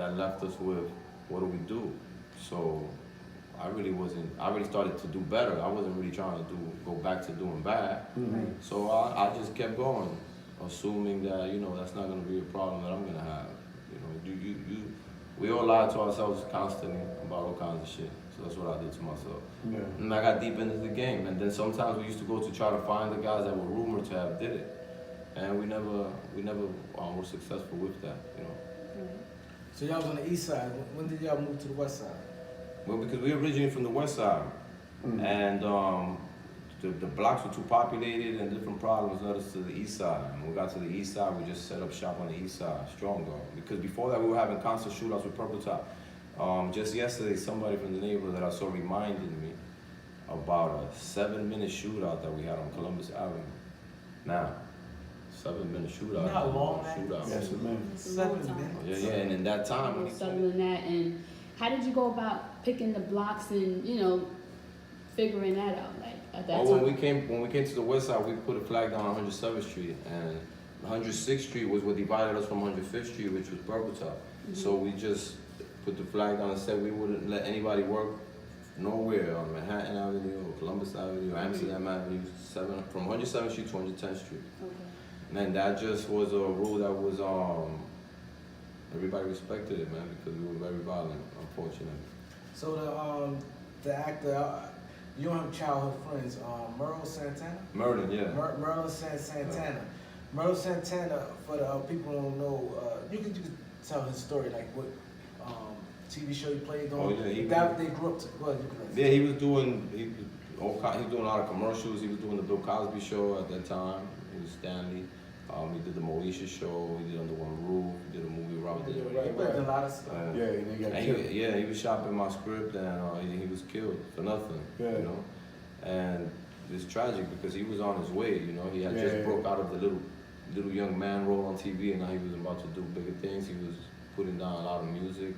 that left us with, what do we do? So I really started to do better. I wasn't really trying to go back to doing bad. So I just kept going, assuming that, that's not gonna be a problem that I'm gonna have. We all lie to ourselves constantly about all kinds of shit. So that's what I did to myself. Yeah. And I got deep into the game. And then sometimes we used to go to try to find the guys that were rumored to have did it. And we never were successful with that, So y'all was on the east side. When did y'all move to the west side? Well, because we originated from the west side. And the blocks were too populated and different problems led us to the east side. And when we got to the east side, we just set up shop on the east side, stronger. Because before that, we were having constant shootouts with Purple Top. Just yesterday, somebody from the neighborhood that I saw reminded me about a 7-minute shootout that we had on Columbus Avenue. Now, 7-minute shootout. You know how long that shootout. Yes, man. 7 minutes. Yeah, and in that time, Studying that, and how did you go about picking the blocks and figuring that out? Like at that time. When we came to the west side, we put a flag down on 107th Street, and 106th Street was what divided us from 105th Street, which was Purple Top. So we just put the flag down and said we wouldn't let anybody work nowhere on Manhattan Avenue or Columbus Avenue or Amsterdam Avenue, from 107th Street to 110th Street. Okay. And then that just was a rule that was everybody respected it, man, because we were very violent, unfortunately. So the actor, you don't have childhood friends, Merle Santana? Merlin, yeah. Merle Santana. Merle Santana, for the people who don't know, you could tell his story, like what TV show he played on. Oh, yeah, They grew up to, yeah, he was doing a lot of commercials. He was doing the Bill Cosby show at that time. He was Stanley. He did the Moesha show. He did Under One Roof. He did a movie with Robert De Niro. He played a lot of stuff. He was shopping my script, and he was killed for nothing. Yeah. And it's tragic because he was on his way. He had just broke out of the little young man role on TV, and now he was about to do bigger things. He was putting down a lot of music.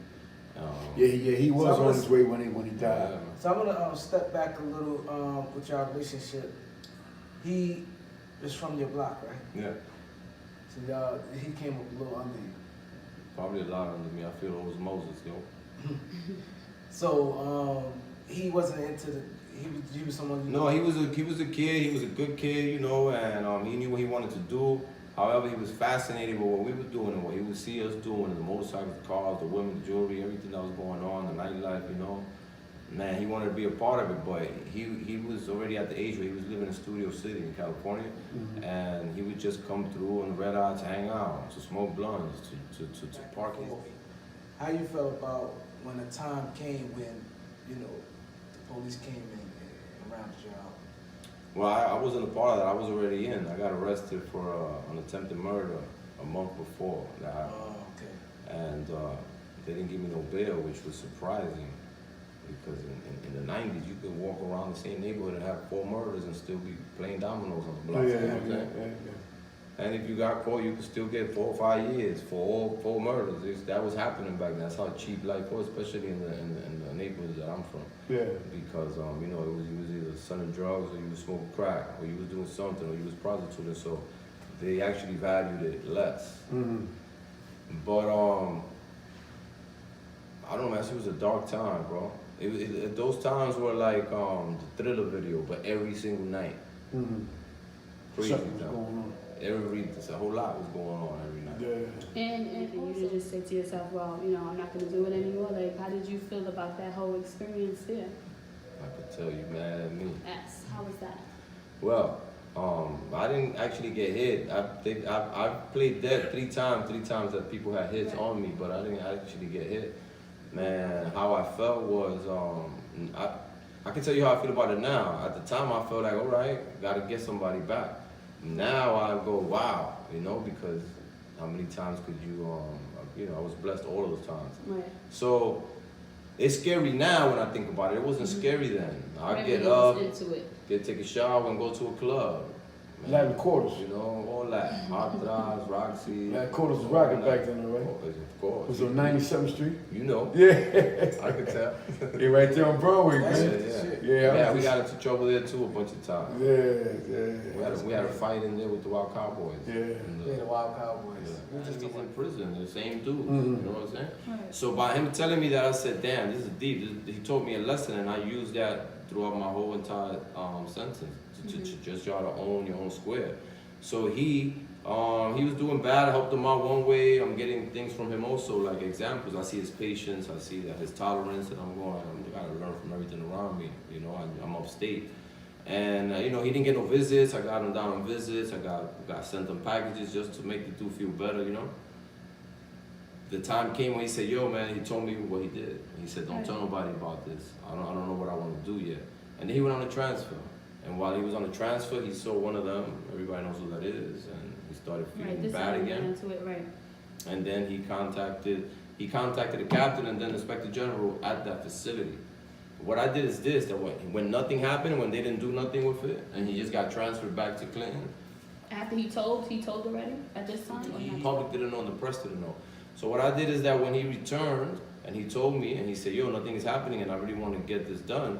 He was on his way when he died. So I'm gonna step back a little with your relationship. He is from your block, right? Yeah. So he came up a little under you. Probably a lot under me. I feel it was Moses, yo. So he wasn't into he was someone. No, he was a kid. He was a good kid, and he knew what he wanted to do. However, he was fascinated with what we were doing and what he would see us doing, the motorcycles, the cars, the women, the jewelry, everything that was going on, the nightlife, Man, he wanted to be a part of it, but he was already at the age where he was living in Studio City in California, and he would just come through on the red eye to hang out, to smoke blunts, to park his. How you felt about when the time came when, the police came and rounded you out? Well, I wasn't a part of that. I was already in. I got arrested for an attempted murder a month before that happened. Oh, okay. And they didn't give me no bail, which was surprising. Because in the 90s, you could walk around the same neighborhood and have 4 murders and still be playing dominoes on the block. And if you got caught, you could still get 4 or 5 years for all 4 murders. That was happening back then. That's how cheap life was, especially in the neighborhoods that I'm from. Yeah. Because you was either selling drugs, or you was smoking crack, or you was doing something, or you was prostituting. So they actually valued it less. But I don't know, man. It was a dark time, bro. Those times were like the Thriller video, but every single night. Crazy Something was going on. A whole lot was going on every night. Yeah. And you didn't just say to yourself, well, I'm not going to do it anymore. Like, how did you feel about that whole experience there? I could tell you mad at me. Yes. How was that? Well, I didn't actually get hit. I played dead 3 times that people had hits on me, but I didn't actually get hit. Man, how I felt was, I can tell you how I feel about it now. At the time, I felt like, all right, got to get somebody back. Now I go, wow, because how many times could you, I was blessed all of those times. Right. So it's scary now when I think about it. It wasn't scary then. I get up, take a shower and go to a club. man. Latin quarters. You know, all that. Hot Drives, Roxy. Latin quarters was all rocking that. back then, right? Of course. It was on 97th Street. You know. Yeah. I could tell. Yeah, right there on Broadway, That's man. it. Yeah, We got into trouble there too a bunch of times. Yeah. We had a fight in there with the Wild Cowboys. Yeah. Yeah, the Wild Cowboys. Yeah. We were just He's talking in prison, the same dude. Mhm. You know what I'm saying? Right. So by him telling me that, I said, "Damn, this is deep." He taught me a lesson, and I used that throughout my whole entire sentence to just try to own your own square. So he was doing bad. I helped him out one way. I'm getting things from him also, like examples. I see his patience. I see that his tolerance, and I'm gotta learn from everything around me. You know, I'm upstate. And you know, he didn't get no visits. I got him down on visits. I got sent him packages just to make the dude feel better. You know. The time came when he said, "Yo, man," he told me what he did. He said, "Don't tell nobody about this. I don't know what I want to do yet." And then he went on a transfer. And while he was on the transfer, he saw one of them. Everybody knows who that is, and he started feeling Right, this bad one again. into it, right. And then he contacted the captain and then Inspector General at that facility. What I did is this: that when nothing happened, when they didn't do nothing with it, and he just got transferred back to Clinton. After he told already at this time? Or The not? public didn't know, and the press didn't know. So what I did is that when he returned and he told me and he said, "Yo, nothing is happening, and I really want to get this done,"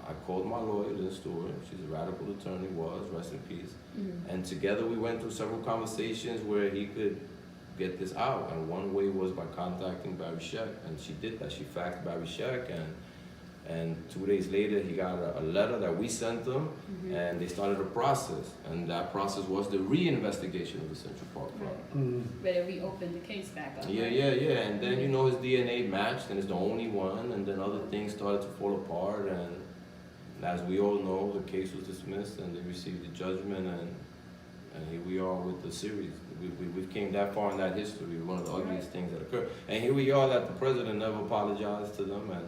I called my lawyer, Liz Stewart. She's a radical attorney, rest in peace. Mhm. And together we went through several conversations where he could get this out. And one way was by contacting Barry Sheck, and she did that. She faxed Barry Sheck, and 2 days later he got a letter that we sent them, and they started a process. And that process was the reinvestigation of the Central Park fraud. Better reopen the case back up. Yeah. And then, you know, his DNA matched, and it's the only one, and then other things started to fall apart, and as we all know, the case was dismissed, and they received the judgment, and here we are with the series. We've came that far in that history, one of the ugliest things that occurred. And here we are that the president never apologized to them, and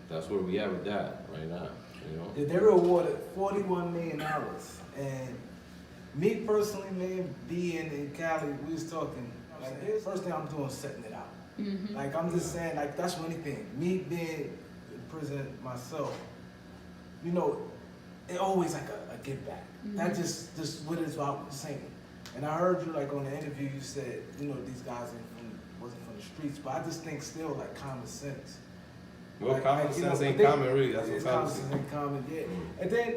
that's where we are with that right now, you know? Yeah, they were awarded $41 million. And me personally, man, being in Cali, we was talking, like, first thing I'm doing is setting it out. Mhm. Like, I'm just saying, like, that's one thing. Me being in prison myself, you know, it always like a give back. That just what it's about saying. And I heard you, like, on the interview, you said, you know, these guys wasn't from the streets, but I just think still, like, common sense. Well, common you know, sense ain't they- common, really. That's it's what common common sense sense. ain't common, yeah. And then,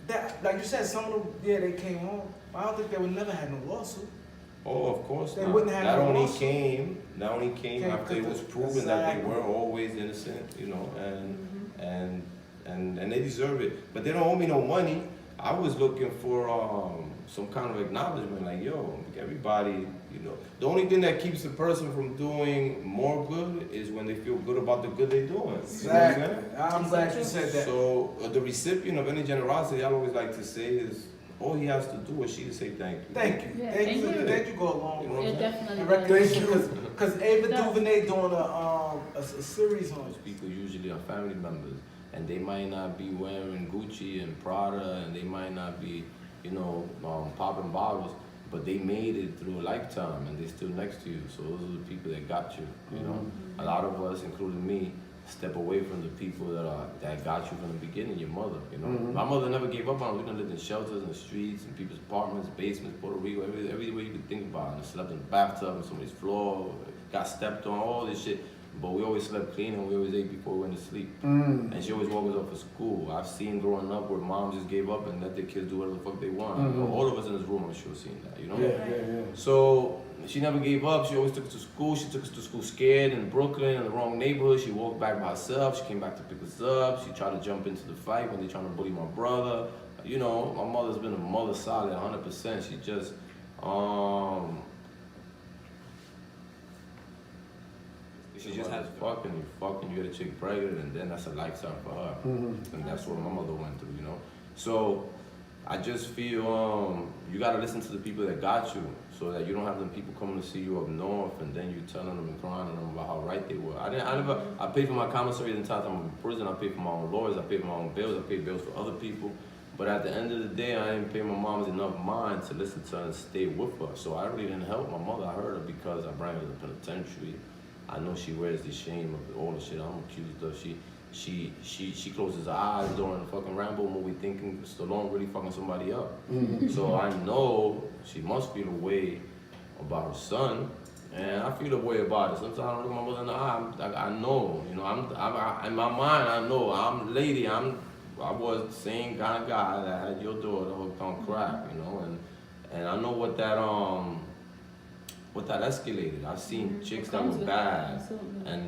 that, like you said, some of them, yeah, they came home. But I don't think they would never had no lawsuit. Oh, of course They not. wouldn't have That no only lawsuit. came Came after it was because proven that they exactly. were always innocent, you know, and they deserve it. But they don't owe me no money. I was looking for some kind of acknowledgement, like, yo, everybody, you know. The only thing that keeps a person from doing more good is when they feel good about the good they're doing. Exactly. You know what I'm saying? I'm glad you said that. So the recipient of any generosity, I always like to say, is all he has to do is she to say thank you. Thank you. Yeah, thank thank you. you. Thank you go a long You way. know It what I'm definitely And does. recognition, because Ava Does. DuVernay doing a series on Those it. people usually are family members, and they might not be wearing Gucci and Prada, and they might not be, you know, popping bottles, but they made it through a lifetime, and they're still next to you. So those are the people that got you. You know, a lot of us, including me, step away from the people that got you from the beginning. Your mother, you know. My mother never gave up on us. We done lived in shelters, in the streets, in people's apartments, basements, Puerto Rico, every way you could think about it. And slept in the bathtub, on somebody's floor, got stepped on, all this shit. But we always slept clean, and we always ate before we went to sleep. And she always woke us up for school. I've seen growing up where moms just gave up and let their kids do whatever the fuck they want. All of us in this room, I'm sure, seen that, you know? Yeah. So she never gave up. She always took us to school. She took us to school scared in Brooklyn, in the wrong neighborhood. She walked back by herself. She came back to pick us up. She tried to jump into the fight when they trying to bully my brother. You know, my mother's been a mother solid 100%. She just, she just has fucking, you get a chick pregnant, and then that's a lifetime for her. And that's what my mother went through, you know? So I just feel you gotta listen to the people that got you, so that you don't have them people coming to see you up north, and then you telling them and crying to them about how right they were. I paid for my commissary the entire time I'm in prison. I paid for my own lawyers. I paid for my own bills. I paid bills for other people. But at the end of the day, I didn't pay my mom enough mind to listen to her and stay with her. So I really didn't help my mother. I heard her because I brought her to the penitentiary. I know she wears the shame of all the shit I'm accused of. she closes her eyes during the fucking Rambo movie thinking Stallone really fucking somebody up. So I know she must feel a way about her son, and I feel a way about it. Sometimes I look at my mother in the eye, I know, you know, I'm in my mind, I know, I was the same kind of guy that had your daughter hooked on crack, you know, and I know what that escalated. I've seen chicks that were bad, Absolutely. and